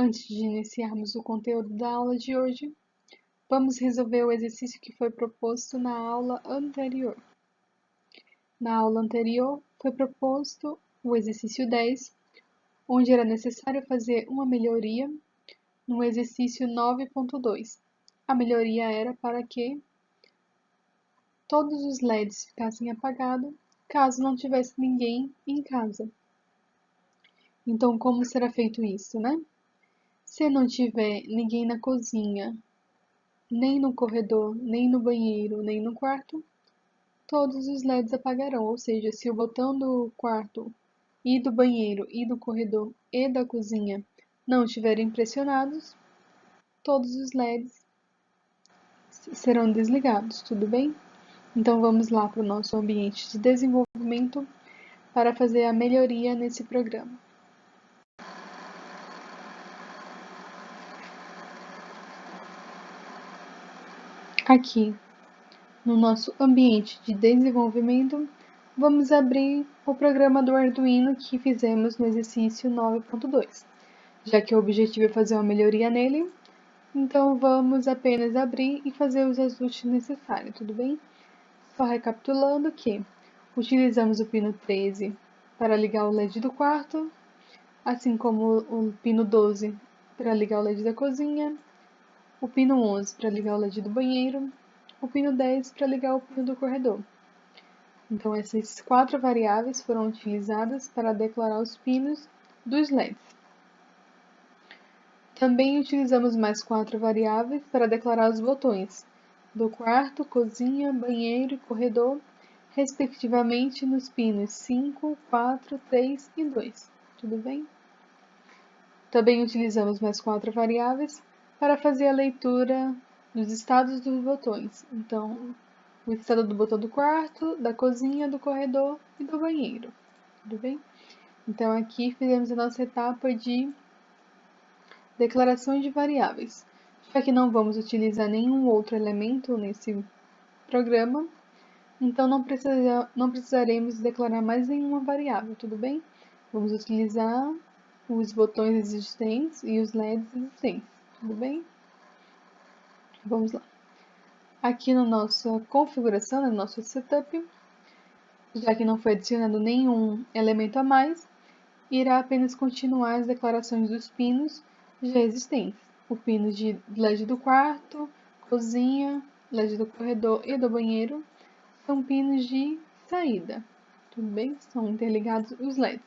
Antes de iniciarmos o conteúdo da aula de hoje, vamos resolver o exercício que foi proposto na aula anterior. Na aula anterior, foi proposto o exercício 10, onde era necessário fazer uma melhoria no exercício 9.2. A melhoria era para que todos os LEDs ficassem apagados caso não tivesse ninguém em casa. Então, como será feito isso, né? Se não tiver ninguém na cozinha, nem no corredor, nem no banheiro, nem no quarto, todos os LEDs apagarão. Ou seja, se o botão do quarto e do banheiro e do corredor e da cozinha não estiverem pressionados, todos os LEDs serão desligados, tudo bem? Então vamos lá para o nosso ambiente de desenvolvimento para fazer a melhoria nesse programa. Aqui, no nosso ambiente de desenvolvimento, vamos abrir o programa do Arduino que fizemos no exercício 9.2. Já que o objetivo é fazer uma melhoria nele, então vamos apenas abrir e fazer os ajustes necessários, tudo bem? Só recapitulando que utilizamos o pino 13 para ligar o LED do quarto, assim como o pino 12 para ligar o LED da cozinha, o pino 11 para ligar o LED do banheiro, o pino 10 para ligar o pino do corredor. Então, essas 4 variáveis foram utilizadas para declarar os pinos dos LEDs. Também utilizamos mais 4 variáveis para declarar os botões do quarto, cozinha, banheiro e corredor, respectivamente nos pinos 5, 4, 3 e 2. Tudo bem? Também utilizamos mais 4 variáveis para fazer a leitura dos estados dos botões. Então, o estado do botão do quarto, da cozinha, do corredor e do banheiro. Tudo bem? Então, aqui fizemos a nossa etapa de declaração de variáveis. Já que não vamos utilizar nenhum outro elemento nesse programa, então não precisaremos declarar mais nenhuma variável, tudo bem? Vamos utilizar os botões existentes e os LEDs existentes, tudo bem? Vamos lá. Aqui na nossa configuração, no nosso setup, já que não foi adicionado nenhum elemento a mais, irá apenas continuar as declarações dos pinos já existentes. O pino de LED do quarto, cozinha, LED do corredor e do banheiro são pinos de saída, tudo bem? São interligados os LEDs.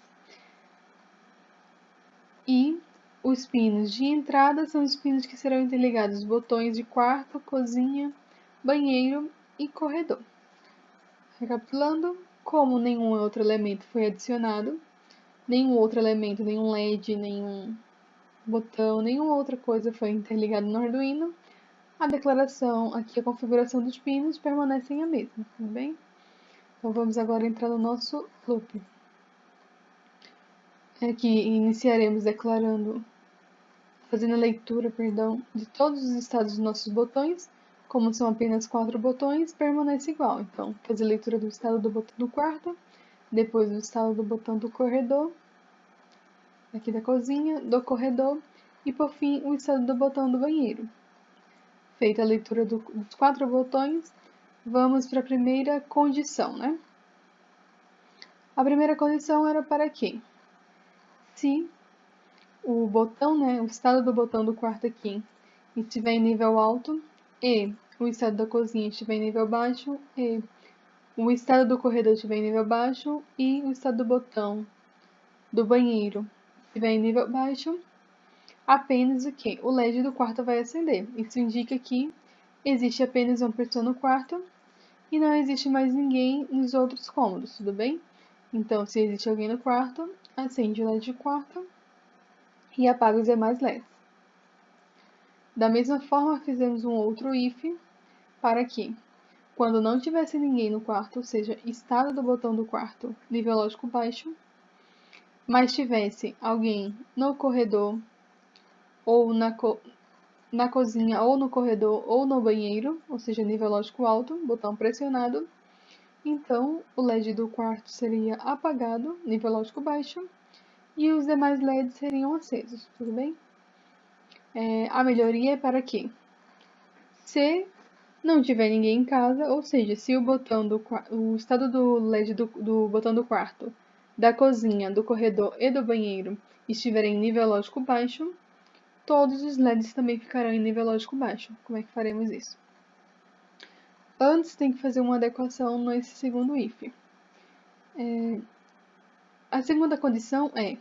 E os pinos de entrada são os pinos que serão interligados os botões de quarto, cozinha, banheiro e corredor. Recapitulando, como nenhum outro elemento foi adicionado, nenhum outro elemento, nenhum LED, nenhum botão, nenhuma outra coisa foi interligada no Arduino, a declaração, aqui a configuração dos pinos permanecem a mesma, tudo bem? Então vamos agora entrar no nosso loop. Aqui iniciaremos fazendo a leitura, de todos os estados dos nossos botões. Como são apenas 4 botões, permanece igual. Então, fazer a leitura do estado do botão do quarto, depois do estado do botão do corredor, aqui da cozinha, do corredor, e por fim o estado do botão do banheiro. Feita a leitura dos 4 botões, vamos para a primeira condição, né? A primeira condição era para que, se o botão, né, o estado do botão do quarto aqui estiver em nível alto e o estado da cozinha estiver em nível baixo e o estado do corredor estiver em nível baixo e o estado do botão do banheiro estiver em nível baixo, apenas o que? O LED do quarto vai acender. Isso indica que existe apenas uma pessoa no quarto e não existe mais ninguém nos outros cômodos, tudo bem? Então, se existe alguém no quarto, acende o LED do quarto e apaga os demais LEDs. Da mesma forma, fizemos um outro if para que, quando não tivesse ninguém no quarto, ou seja, estado do botão do quarto nível lógico baixo, mas tivesse alguém no corredor ou na cozinha ou no corredor ou no banheiro, ou seja, nível lógico alto, botão pressionado, então o LED do quarto seria apagado, nível lógico baixo, e os demais LEDs seriam acesos, tudo bem? A melhoria é para quê? Se não tiver ninguém em casa, ou seja, se o estado do LED do botão do quarto, da cozinha, do corredor e do banheiro estiverem em nível lógico baixo, todos os LEDs também ficarão em nível lógico baixo. Como é que faremos isso? Antes tem que fazer uma adequação nesse segundo if. A segunda condição é: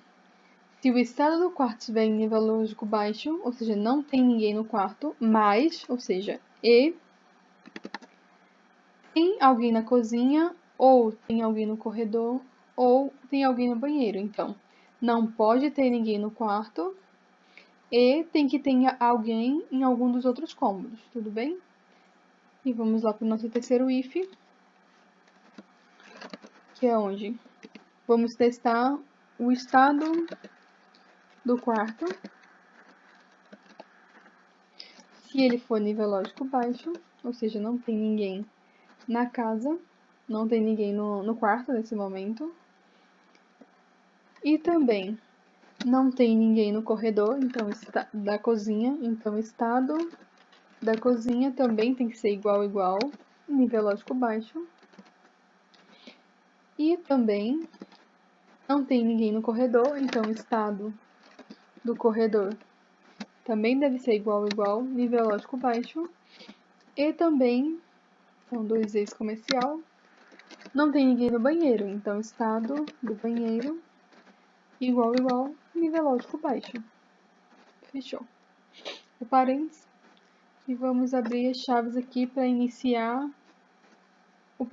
se o estado do quarto estiver em nível lógico baixo, ou seja, não tem ninguém no quarto, mas, ou seja, e tem alguém na cozinha, ou tem alguém no corredor, ou tem alguém no banheiro. Então, não pode ter ninguém no quarto e tem que ter alguém em algum dos outros cômodos, tudo bem? E vamos lá para o nosso terceiro if, que é onde vamos testar o estado do quarto. Se ele for nível lógico baixo, ou seja, não tem ninguém na casa, não tem ninguém no quarto nesse momento. E também não tem ninguém no corredor, então da cozinha, então estado da cozinha também tem que ser igual, nível lógico baixo. E também não tem ninguém no corredor, então estado do corredor também deve ser igual, nível lógico baixo. E também, são dois ex comercial, não tem ninguém no banheiro, então estado do banheiro igual, nível lógico baixo. Fechou. O parênteses. E vamos abrir as chaves aqui para iniciar o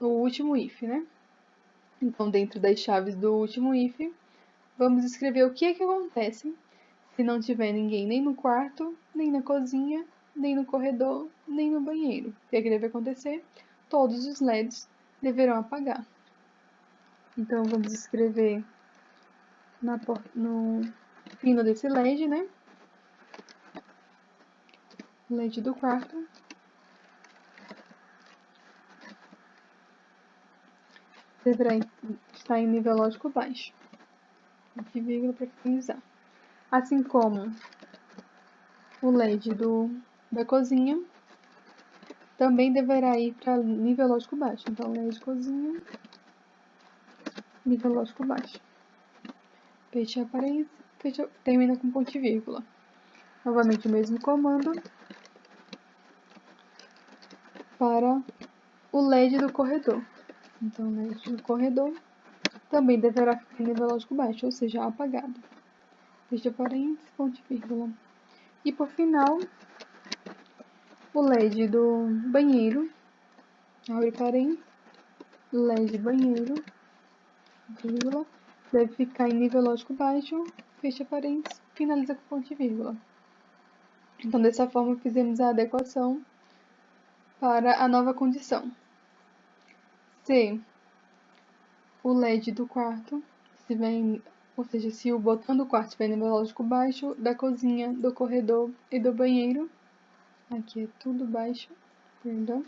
último if, né? Então, dentro das chaves do último if, vamos escrever o que é que acontece se não tiver ninguém nem no quarto, nem na cozinha, nem no corredor, nem no banheiro. O que é que deve acontecer? Todos os LEDs deverão apagar. Então, vamos escrever no fino desse LED, né? LED do quarto. Deverá estar em nível lógico baixo. Aqui vírgula para finalizar. Assim como o LED da cozinha também deverá ir para nível lógico baixo. Então, LED cozinha, nível lógico baixo. Fecha a parênteses, termina com ponto e vírgula. Novamente o mesmo comando para o LED do corredor. Então, o LED do corredor também deverá ficar em nível lógico baixo, ou seja, apagado. Fecha parênteses, ponto e vírgula. E por final, o LED do banheiro, abre parênteses, LED banheiro, vírgula, deve ficar em nível lógico baixo, fecha parênteses, finaliza com ponto e vírgula. Então, dessa forma, fizemos a adequação para a nova condição. Se o LED do quarto ou seja, se o botão do quarto estiver em nível lógico baixo, da cozinha, do corredor e do banheiro, aqui é tudo baixo, perdão.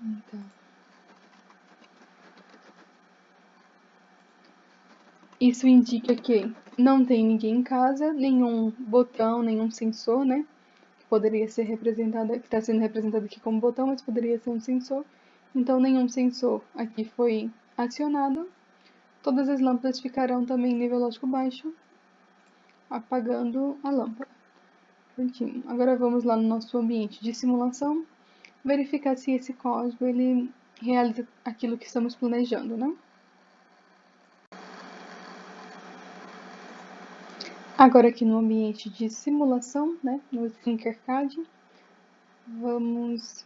Então, isso indica que não tem ninguém em casa, nenhum botão, nenhum sensor, né? Que poderia ser representado, que está sendo representado aqui como botão, mas poderia ser um sensor. Então, nenhum sensor aqui foi acionado. Todas as lâmpadas ficarão também em nível lógico baixo, apagando a lâmpada. Prontinho. Agora vamos lá no nosso ambiente de simulação, verificar se esse código ele realiza aquilo que estamos planejando, né? Agora aqui no ambiente de simulação, né, no Tinkercad, vamos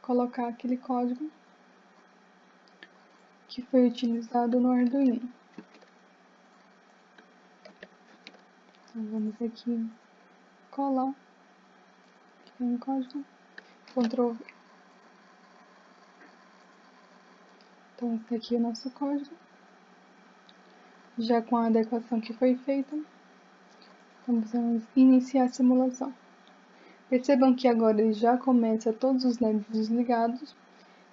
colocar aquele código que foi utilizado no Arduino. Então vamos aqui colar, aqui tem um código, Ctrl V. Então esse aqui é o nosso código, já com a adequação que foi feita. Então vamos iniciar a simulação. Percebam que agora ele já começa todos os LEDs desligados.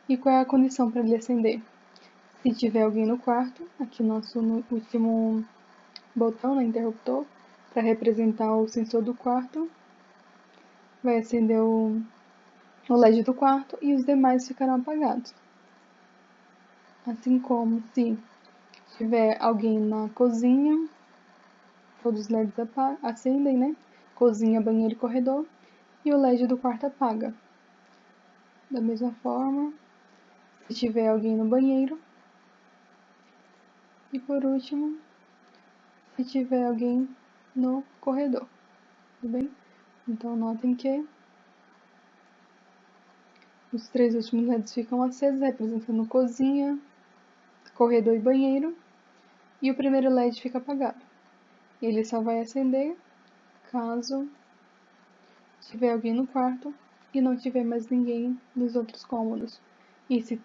E qual é a condição para ele acender? Se tiver alguém no quarto, aqui nosso último botão, né, interruptor, para representar o sensor do quarto. Vai acender o LED do quarto e os demais ficarão apagados. Assim como se tiver alguém na cozinha, todos os LEDs acendem, né? Cozinha, banheiro e corredor, e o LED do quarto apaga. Da mesma forma, se tiver alguém no banheiro. E por último, se tiver alguém no corredor. Tudo bem? Então notem que os 3 últimos LEDs ficam acesos, representando cozinha, corredor e banheiro. E o primeiro LED fica apagado. Ele só vai acender caso tiver alguém no quarto e não tiver mais ninguém nos outros cômodos. E se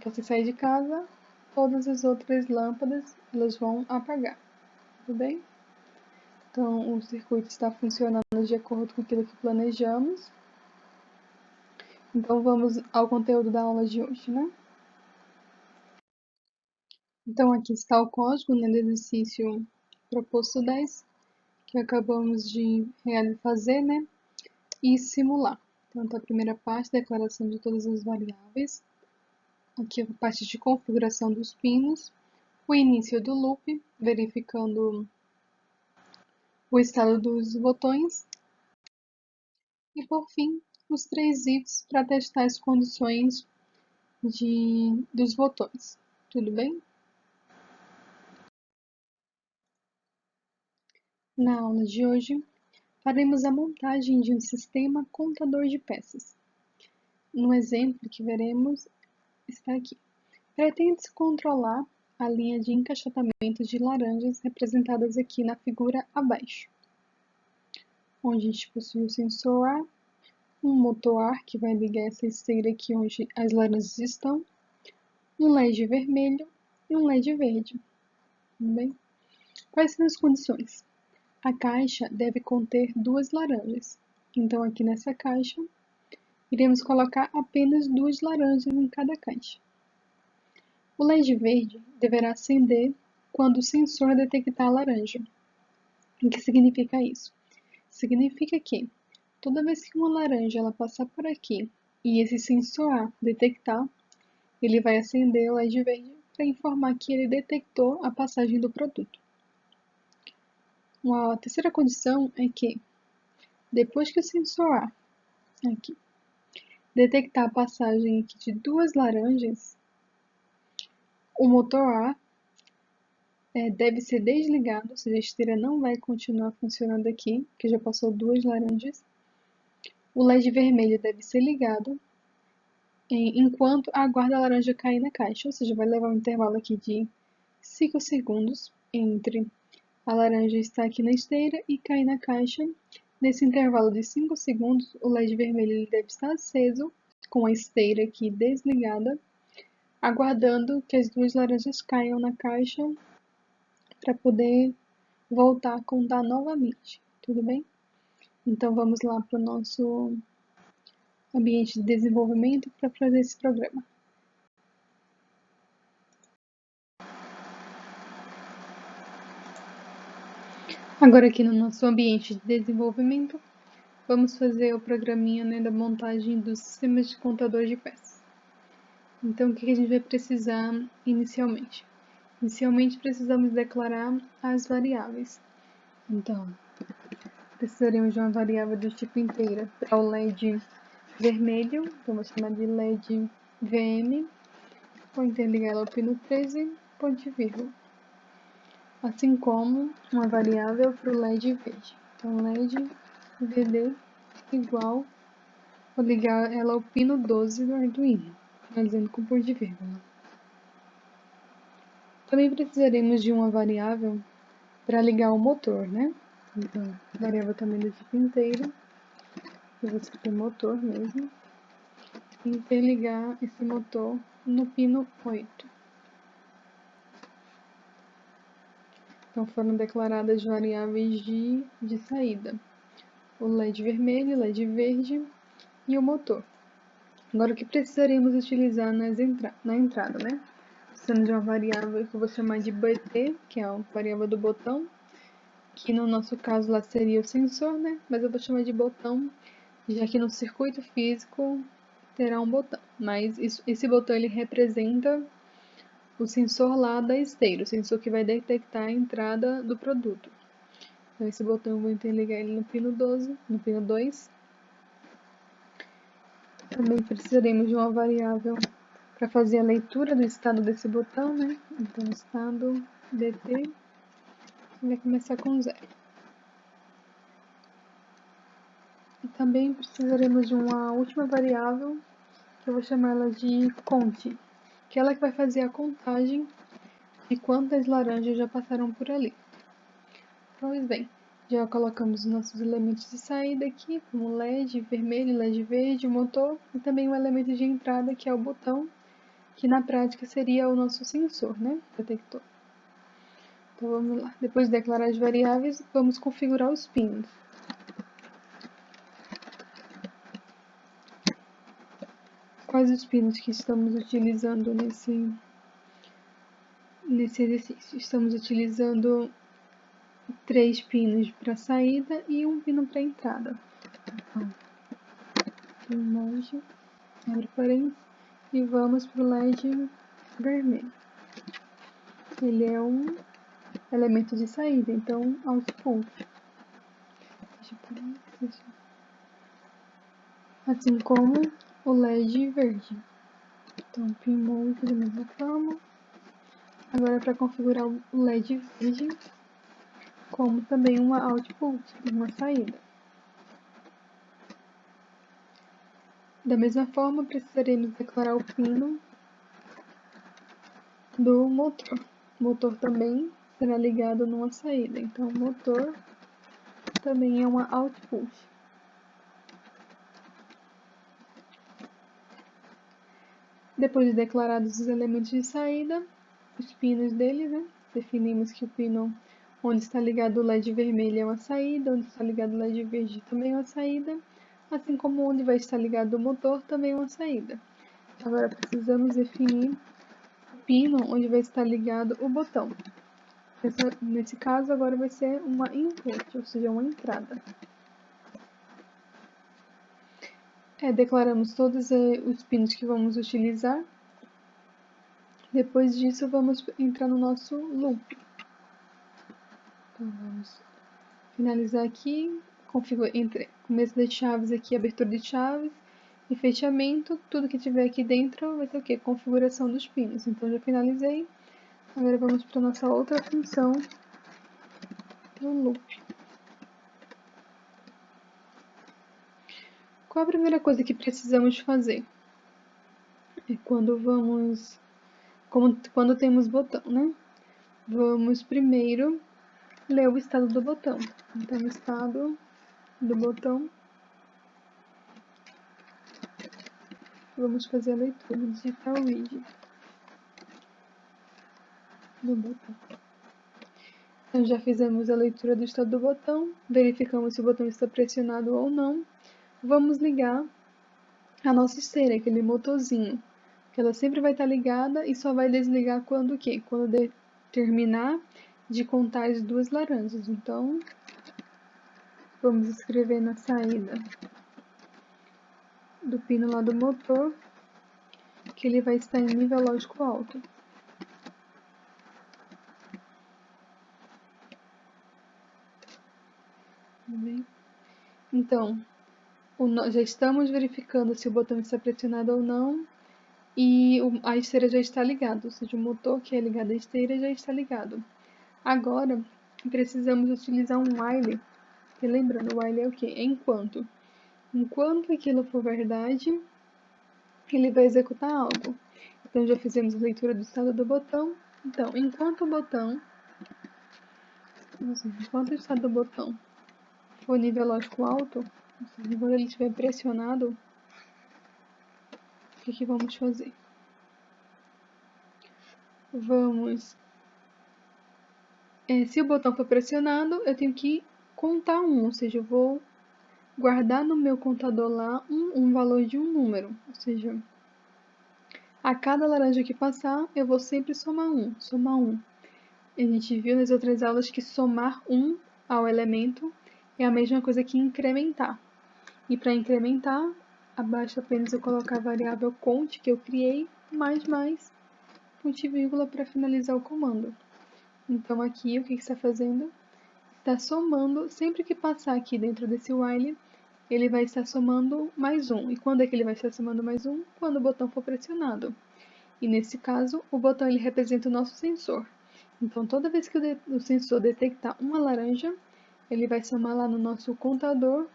você sair de casa, todas as outras lâmpadas elas vão apagar. Tudo bem? Então, o circuito está funcionando de acordo com aquilo que planejamos. Então, vamos ao conteúdo da aula de hoje, né? Então, aqui está o código, né, do exercício proposto 10, que acabamos de fazer, né, e simular. Então, a primeira parte, declaração de todas as variáveis. Aqui a parte de configuração dos pinos. O início do loop, verificando o estado dos botões. E, por fim, os 3 ifs para testar as condições dos botões. Tudo bem? Na aula de hoje, faremos a montagem de um sistema contador de peças. No exemplo que veremos, está aqui. Pretende-se controlar a linha de encaixotamento de laranjas representadas aqui na figura abaixo, onde a gente possui o sensor A, um motor A que vai ligar essa esteira aqui onde as laranjas estão, um LED vermelho e um LED verde. Tudo bem? Quais são as condições? A caixa deve conter 2 laranjas. Então, aqui nessa caixa, iremos colocar apenas 2 laranjas em cada caixa. O LED verde deverá acender quando o sensor detectar a laranja. O que significa isso? Significa que toda vez que uma laranja ela passar por aqui e esse sensor A detectar, ele vai acender o LED verde para informar que ele detectou a passagem do produto. Uma terceira condição é que, depois que o sensor A aqui detectar a passagem aqui de 2 laranjas, o motor A deve ser desligado, ou seja, a esteira não vai continuar funcionando aqui, porque já passou 2 laranjas. O LED vermelho deve ser ligado enquanto aguarda a laranja cair na caixa, ou seja, vai levar um intervalo aqui de 5 segundos entre a laranja estar aqui na esteira e cair na caixa. Nesse intervalo de 5 segundos, o LED vermelho ele deve estar aceso, com a esteira aqui desligada, aguardando que as 2 laranjas caiam na caixa para poder voltar a contar novamente, tudo bem? Então vamos lá para o nosso ambiente de desenvolvimento para fazer esse programa. Agora aqui no nosso ambiente de desenvolvimento, vamos fazer o programinha, né, da montagem dos sistemas de contador de peças. Então o que a gente vai precisar inicialmente? Inicialmente precisamos declarar as variáveis. Então, precisaremos de uma variável do tipo inteira para o LED vermelho, então vou chamar de LED VM, vou interligar ela ao pino 13, ponto e vírgula. Assim como uma variável para o LED verde. Então, LED VD igual, vou ligar ela ao pino 12 do Arduino, finalizando com ponto e vírgula. Também precisaremos de uma variável para ligar o motor, né? Então, variável também do tipo inteiro, eu vou escrever motor mesmo, e interligar esse motor no pino 8. Então, foram declaradas variáveis de saída. O LED vermelho, o LED verde e o motor. Agora, o que precisaremos utilizar na entrada, né? precisando de uma variável que eu vou chamar de BT, que é a variável do botão, que no nosso caso lá seria o sensor, né? Mas eu vou chamar de botão, já que no circuito físico terá um botão. Mas esse botão ele representa o sensor lá da esteira, o sensor que vai detectar a entrada do produto. Então esse botão eu vou interligar ele no pino 12, no pino 2. Também precisaremos de uma variável para fazer a leitura do estado desse botão, né? Então, estado DT vai começar com 0. E também precisaremos de uma última variável, que eu vou chamar ela de conte, que é ela que vai fazer a contagem de quantas laranjas já passaram por ali. Pois bem, já colocamos os nossos elementos de saída aqui, como LED vermelho, LED verde, o motor, e também o elemento de entrada, que é o botão, que na prática seria o nosso sensor, né? Detector. Então vamos lá. Depois de declarar as variáveis, vamos configurar os pinos. Quais os pinos que estamos utilizando nesse exercício? Estamos utilizando 3 pinos para saída e 1 pino para entrada. Então, imagem, abre parênteses, e vamos para o LED vermelho. Ele é um elemento de saída, então output. Assim como o LED verde. Então, pin mode da mesma forma. Agora, para configurar o LED verde, como também uma output, uma saída. Da mesma forma, precisaremos declarar o pino do motor. O motor também será ligado numa saída, então o motor também é uma output. Depois de declarados os elementos de saída, os pinos deles, né? Definimos que o pino onde está ligado o LED vermelho é uma saída, onde está ligado o LED verde também é uma saída, assim como onde vai estar ligado o motor também é uma saída. Agora precisamos definir o pino onde vai estar ligado o botão. Nesse caso agora vai ser uma input, ou seja, uma entrada. Declaramos todos os pinos que vamos utilizar. Depois disso vamos entrar no nosso loop. Então vamos finalizar aqui, começo de chaves aqui, abertura de chaves e fechamento. Tudo que tiver aqui dentro vai ter o quê? Configuração dos pinos. Então já finalizei. Agora vamos para a nossa outra função do loop. Qual a primeira coisa que precisamos fazer? É quando temos botão, né? Vamos primeiro ler o estado do botão. Então, o estado do botão, vamos fazer a leitura, digitar o read do botão. Então, já fizemos a leitura do estado do botão, verificamos se o botão está pressionado ou não. Vamos ligar a nossa esteira, aquele motorzinho, que ela sempre vai estar ligada e só vai desligar quando o quê? Quando terminar de contar as 2 laranjas. Então, vamos escrever na saída do pino lá do motor que ele vai estar em nível lógico alto. Então, já estamos verificando se o botão está pressionado ou não e a esteira já está ligada, ou seja, o motor que é ligado à esteira já está ligado. Agora, precisamos utilizar um while, que lembrando, o while é o quê? É enquanto. Enquanto aquilo for verdade, ele vai executar algo. Então, já fizemos a leitura do estado do botão. Então, enquanto o estado do botão for nível lógico alto, ou seja, quando ele estiver pressionado, o que vamos fazer? Se o botão for pressionado, eu tenho que contar ou seja, eu vou guardar no meu contador lá um valor de um número, ou seja, A cada laranja que passar, eu vou sempre somar um, somar um. A gente viu nas outras aulas que somar um ao elemento é a mesma coisa que incrementar. E para incrementar, abaixo apenas eu colocar a variável count que eu criei, mais, ponto e vírgula para finalizar o comando. Então aqui o que está fazendo? Está somando, sempre que passar aqui dentro desse while, ele vai estar somando mais um. E quando é que ele vai estar somando mais um? Quando o botão for pressionado. E nesse caso, o botão ele representa o nosso sensor. Então, toda vez que o sensor detectar uma laranja, ele vai somar lá no nosso contador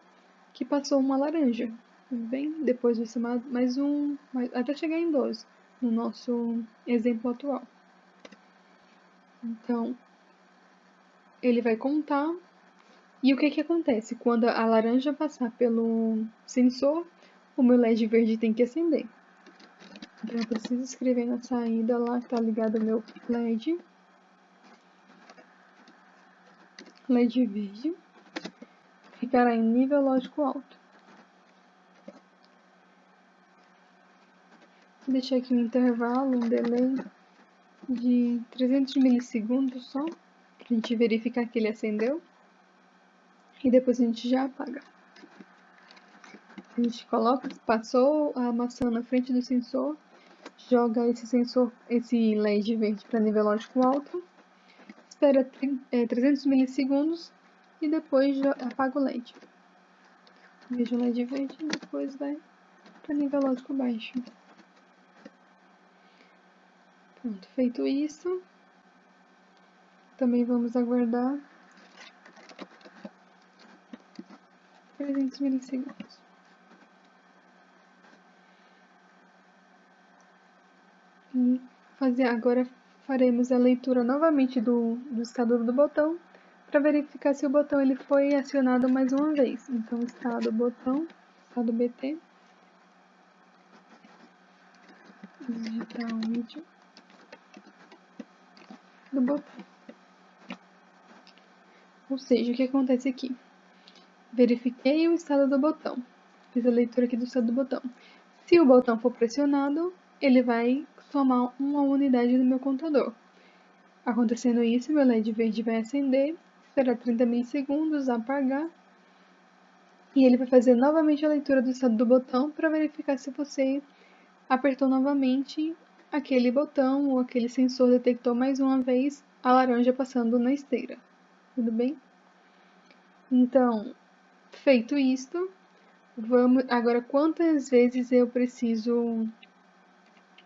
que passou uma laranja. Bem, depois vai somar mais um, até chegar em 12, no nosso exemplo atual. Então, ele vai contar. E o que que acontece? Quando a laranja passar pelo sensor, o meu LED verde tem que acender. Então, eu preciso escrever na saída lá que está ligado ao meu LED. LED verde. Ficará em nível lógico alto. Vou deixar aqui um intervalo, um delay de 300 milissegundos só, para a gente verificar que ele acendeu. E depois a gente já apaga. A gente coloca, passou a maçã na frente do sensor, joga esse LED verde para nível lógico alto, espera 300 milissegundos e depois apaga o LED. Veja o LED verde e depois vai para nível lógico baixo. Pronto, feito isso, também vamos aguardar 300 milissegundos. E agora faremos a leitura novamente do estado do botão para verificar se o botão ele foi acionado mais uma vez. Então, estado botão, estado BT, digitar o vídeo do botão. Ou seja, o que acontece aqui? Verifiquei o estado do botão. Fiz a leitura aqui do estado do botão. Se o botão for pressionado, ele vai somar uma unidade no meu contador. Acontecendo isso, meu LED verde vai acender, esperar 30 milissegundos, apagar, e ele vai fazer novamente a leitura do estado do botão para verificar se você apertou novamente aquele botão ou aquele sensor detectou mais uma vez a laranja passando na esteira. Tudo bem? Então, feito isto, vamos agora quantas vezes eu preciso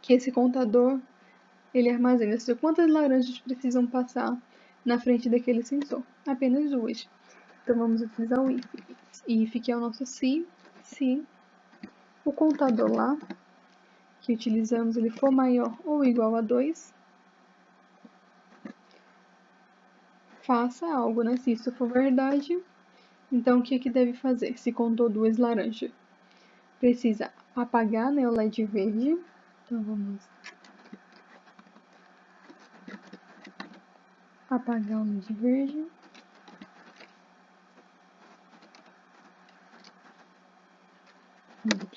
que esse contador ele armazene, ou seja, quantas laranjas precisam passar na frente daquele sensor? Apenas duas. Então vamos utilizar o if. If que é o nosso se o contador lá que utilizamos ele for maior ou igual a 2, faça algo, né? Se isso for verdade, então o que que deve fazer? Se contou duas laranjas, precisa apagar, né, o LED verde. Então vamos apagar o LED verde.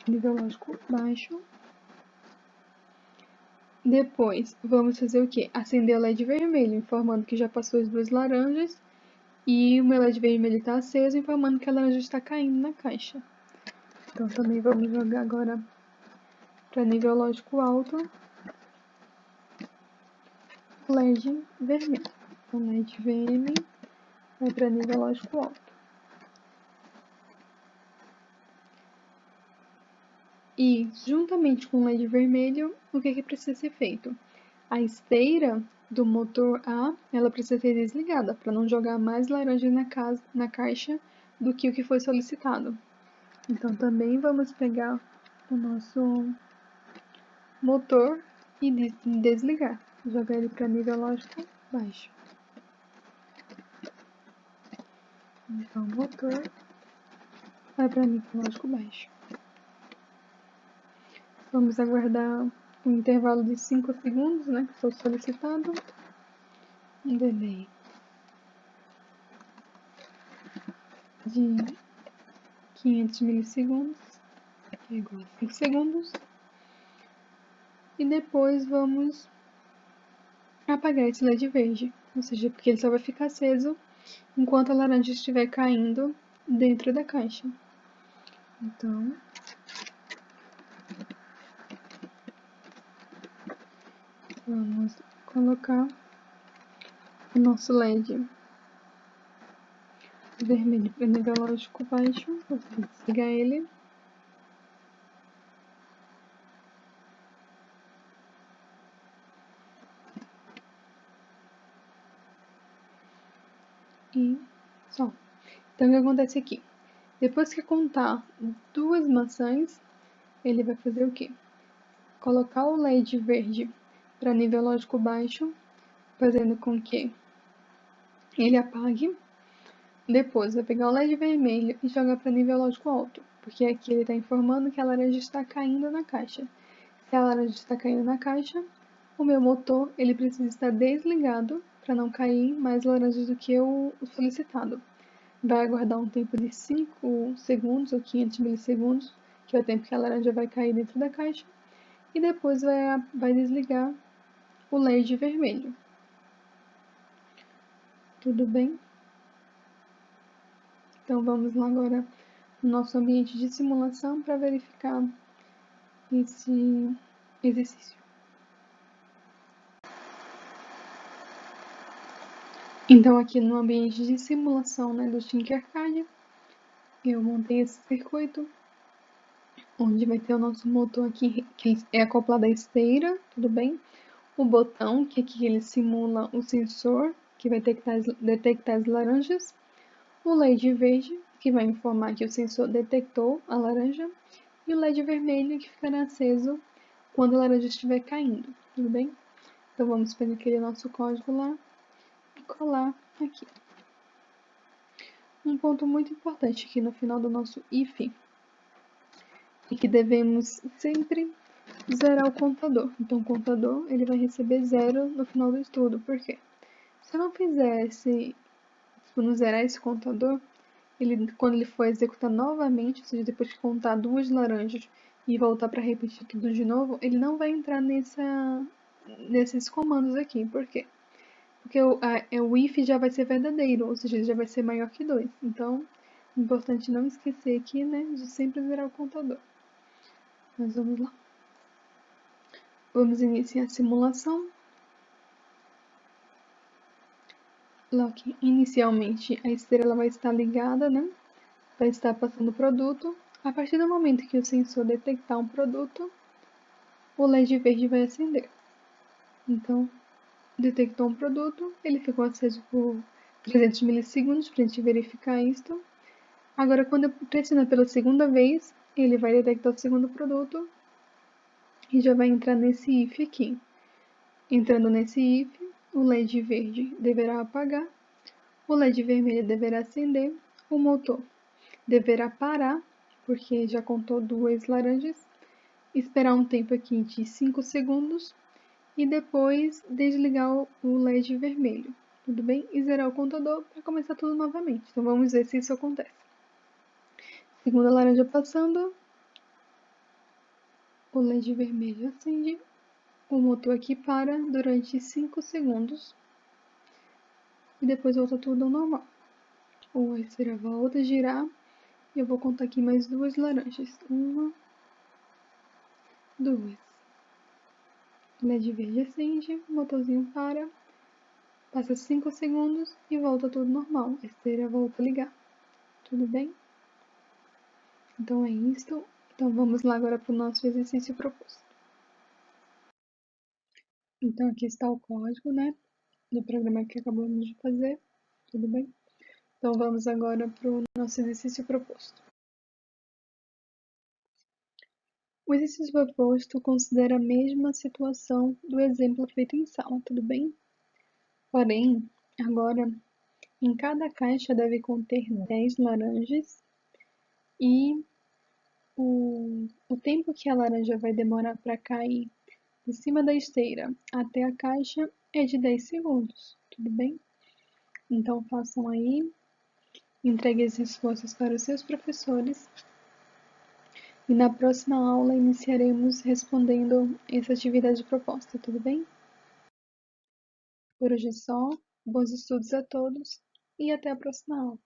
Nível lógico baixo. Depois, vamos fazer o quê? Acender o LED vermelho, informando que já passou as duas laranjas. E o meu LED vermelho está aceso, informando que a laranja está caindo na caixa. Então, também vamos jogar agora para nível lógico alto. LED vermelho. Então, LED VM vai para nível lógico alto. E, juntamente com o LED vermelho, o que precisa ser feito? A esteira do motor A, ela precisa ser desligada, para não jogar mais laranjas na caixa do que o que foi solicitado. Então, também vamos pegar o nosso motor e desligar. Jogar ele para nível lógico baixo. Então, o motor vai para nível lógico baixo. Vamos aguardar um intervalo de 5 segundos, né, que foi solicitado. Um delay de 500 milissegundos, que é igual a 5 segundos. e depois vamos apagar esse LED verde, ou seja, porque ele só vai ficar aceso enquanto a laranja estiver caindo dentro da caixa. Então, vamos colocar o nosso LED vermelho para nível lógico baixo, vou desligar ele. E só. Então, o que acontece aqui? Depois que contar 2 maçãs, ele vai fazer o quê? Colocar o LED verde para nível lógico baixo, fazendo com que ele apague. Depois vai pegar o LED vermelho e jogar para nível lógico alto, porque aqui ele está informando que a laranja está caindo na caixa. Se a laranja está caindo na caixa, o meu motor ele precisa estar desligado para não cair mais laranjas do que o solicitado. Vai aguardar um tempo de 5 segundos ou 500 milissegundos, que é o tempo que a laranja vai cair dentro da caixa, e depois vai desligar o LED vermelho. Tudo bem? Então vamos lá agora no nosso ambiente de simulação para verificar esse exercício. Então aqui no ambiente de simulação, né, do Tinkercad, eu montei esse circuito, onde vai ter o nosso motor aqui, que é acoplado à esteira, tudo bem? O botão, que aqui ele simula o sensor, que vai detectar as laranjas. O LED verde, que vai informar que o sensor detectou a laranja. E o LED vermelho, que ficará aceso quando a laranja estiver caindo, tudo bem? Então vamos pegar aquele nosso código lá e colar aqui. Um ponto muito importante aqui no final do nosso if é que devemos sempre zerar o contador. Então o contador ele vai receber 0 no final do estudo. Por quê? Se eu não fizesse, se não zerar esse contador, quando ele for executar novamente, ou seja, depois de contar 2 laranjas e voltar para repetir tudo de novo, ele não vai entrar nesses comandos aqui. Por quê? Porque o if já vai ser verdadeiro, ou seja, ele já vai ser maior que 2. Então, é importante não esquecer aqui, né, de sempre zerar o contador. Mas vamos lá. Vamos iniciar a simulação. Lock. Inicialmente, a esteira ela vai estar ligada, né? Vai estar passando o produto. A partir do momento que o sensor detectar um produto, o LED verde vai acender. Então, detectou um produto, ele ficou aceso por 300 milissegundos para a gente verificar isto. Agora, quando eu pressionar pela segunda vez, ele vai detectar o segundo produto e já vai entrar nesse if aqui. Entrando nesse if, o LED verde deverá apagar, o LED vermelho deverá acender, o motor deverá parar, porque já contou 2 laranjas, esperar um tempo aqui de 5 segundos e depois desligar o LED vermelho, tudo bem? E zerar o contador para começar tudo novamente. Então vamos ver se isso acontece. Segunda laranja passando, o LED vermelho acende, o motor aqui para durante 5 segundos e depois volta tudo ao normal. A esteira volta a girar e eu vou contar aqui mais 2 laranjas. 1, 2. LED verde acende, o motorzinho para, passa 5 segundos e volta tudo normal. A esteira volta a ligar. Tudo bem? Então é isto. Então vamos lá agora para o nosso exercício proposto. Então aqui está o código, né, do programa que acabamos de fazer. Tudo bem? Então vamos agora para o nosso exercício proposto. O exercício proposto considera a mesma situação do exemplo feito em sala, tudo bem? Porém, agora, em cada caixa deve conter 10 laranjas e o tempo que a laranja vai demorar para cair de cima da esteira até a caixa é de 10 segundos, tudo bem? Então façam aí, entreguem as respostas para os seus professores E na próxima aula iniciaremos respondendo essa atividade proposta, tudo bem? Por hoje é só, bons estudos a todos e até a próxima aula.